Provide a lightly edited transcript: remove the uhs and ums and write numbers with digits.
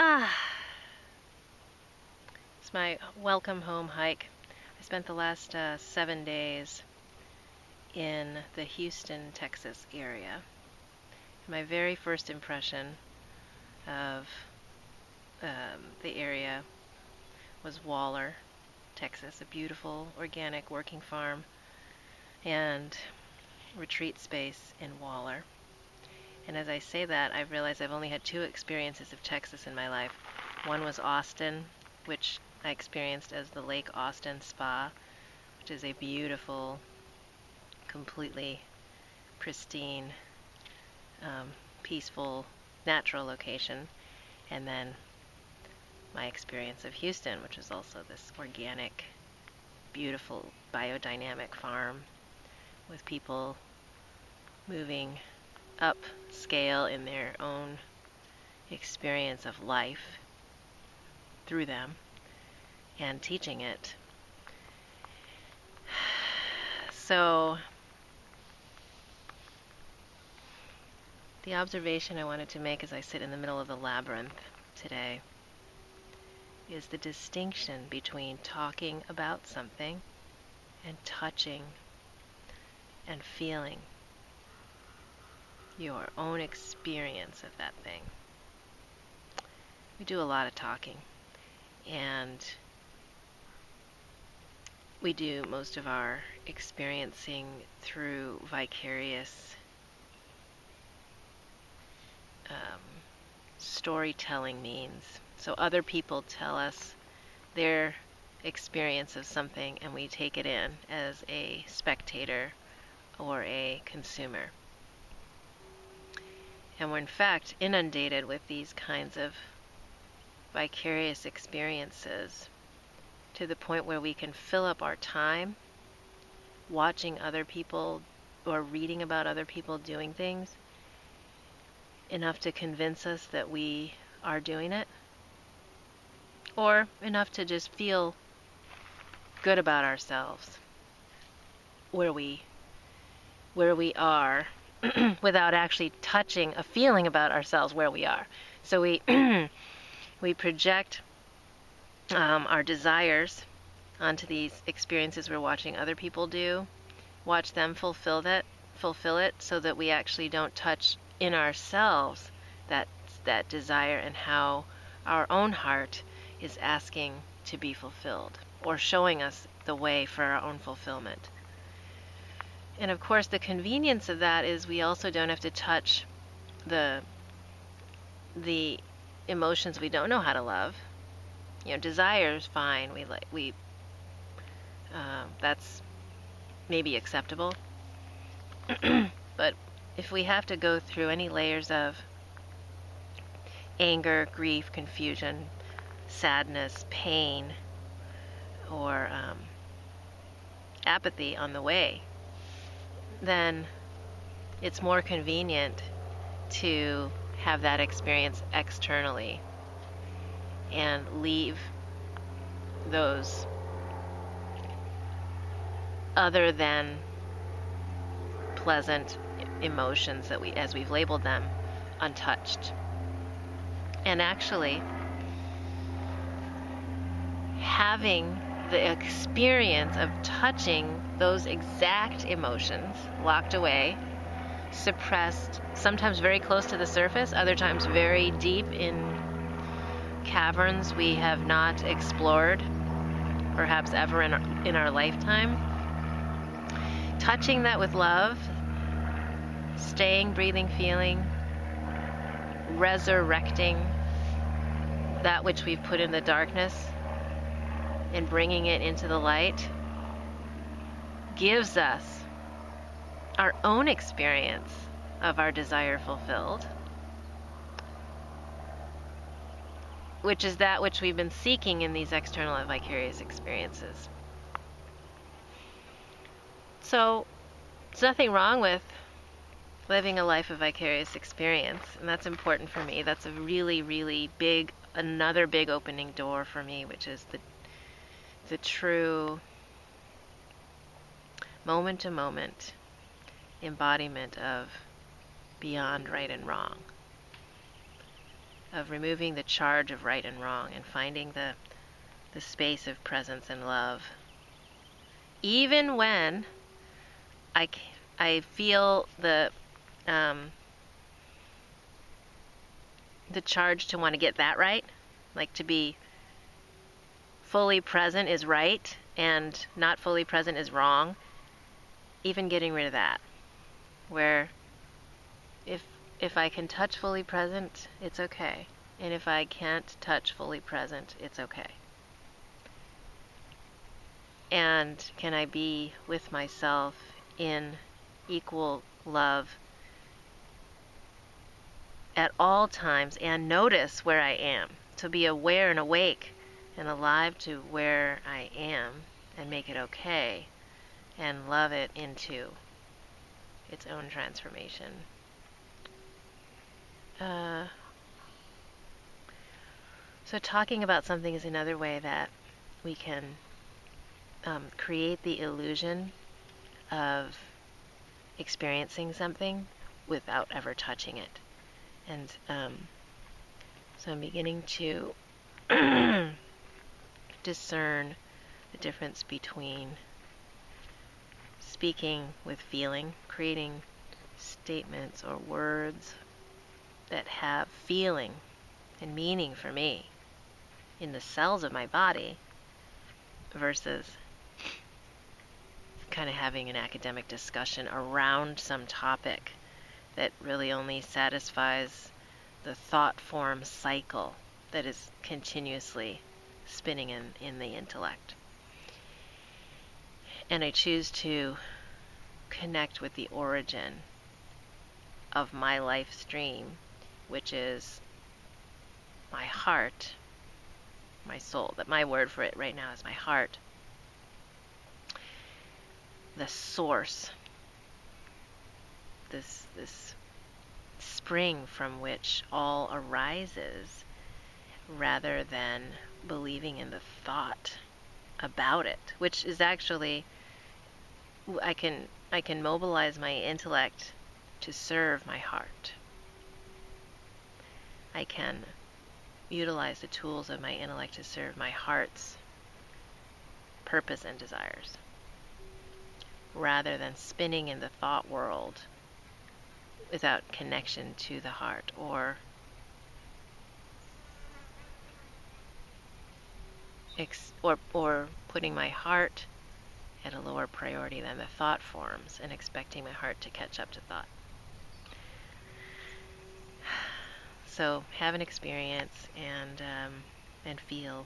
Ah, it's my welcome home hike. I spent the last 7 days in the Houston, Texas area. My very first impression of the area was Waller, Texas, a beautiful organic working farm and retreat space in Waller. And as I say that, I've realized I've only had two experiences of Texas in my life. One was Austin, which I experienced as the Lake Austin Spa, which is a beautiful, completely pristine, peaceful, natural location. And then my experience of Houston, which is also this organic, beautiful, biodynamic farm with people moving upscale in their own experience of life through them and teaching it. So the observation I wanted to make as I sit in the middle of the labyrinth today is the distinction between talking about something and touching and feeling your own experience of that thing. We do a lot of talking, and we do most of our experiencing through vicarious storytelling means. So other people tell us their experience of something, and we take it in as a spectator or a consumer. And we're in fact inundated with these kinds of vicarious experiences to the point where we can fill up our time watching other people or reading about other people doing things enough to convince us that we are doing it, or enough to just feel good about ourselves where we are without actually touching a feeling about ourselves where we are. So we we project our desires onto these experiences we're watching other people do, watch them fulfill it, so that we actually don't touch in ourselves that desire and how our own heart is asking to be fulfilled or showing us the way for our own fulfillment. And of course, the convenience of that is we also don't have to touch the emotions we don't know how to love. Desire is fine. That's maybe acceptable. But if we have to go through any layers of anger, grief, confusion, sadness, pain, or apathy on the way, then it's more convenient to have that experience externally and leave those other than pleasant emotions that as we've labeled them, untouched. And actually, having the experience of touching those exact emotions locked away, suppressed, sometimes very close to the surface, other times very deep in caverns we have not explored, perhaps ever in our lifetime. Touching that with love, staying, breathing, feeling, resurrecting that which we've put in the darkness and bringing it into the light, gives us our own experience of our desire fulfilled, which is that which we've been seeking in these external and vicarious experiences. So there's nothing wrong with living a life of vicarious experience, and that's important for me. That's a really, really another big opening door for me, which is the true moment-to-moment embodiment of beyond right and wrong. of removing the charge of right and wrong and finding the space of presence and love. Even when I feel the charge to want to get that right, like to be fully present is right and not fully present is wrong. Even getting rid of that, where if I can touch fully present, it's okay, and if I can't touch fully present, it's okay. And can I be with myself in equal love at all times and notice where I am, to be aware and awake and alive to where I am and make it okay and love it into its own transformation. So talking about something is another way that we can create the illusion of experiencing something without ever touching it. And so I'm beginning to discern the difference between speaking with feeling, creating statements or words that have feeling and meaning for me in the cells of my body, versus kind of having an academic discussion around some topic that really only satisfies the thought form cycle that is continuously spinning in the intellect. And I choose to connect with the origin of my life stream, which is my heart, my soul. That my word for it right now is my heart. The source, this spring from which all arises, rather than believing in the thought about it, which is actually, I can mobilize my intellect to serve my heart. I can utilize the tools of my intellect to serve my heart's purpose and desires, rather than spinning in the thought world without connection to the heart, or putting my heart at a lower priority than the thought forms and expecting my heart to catch up to thought. So have an experience and feel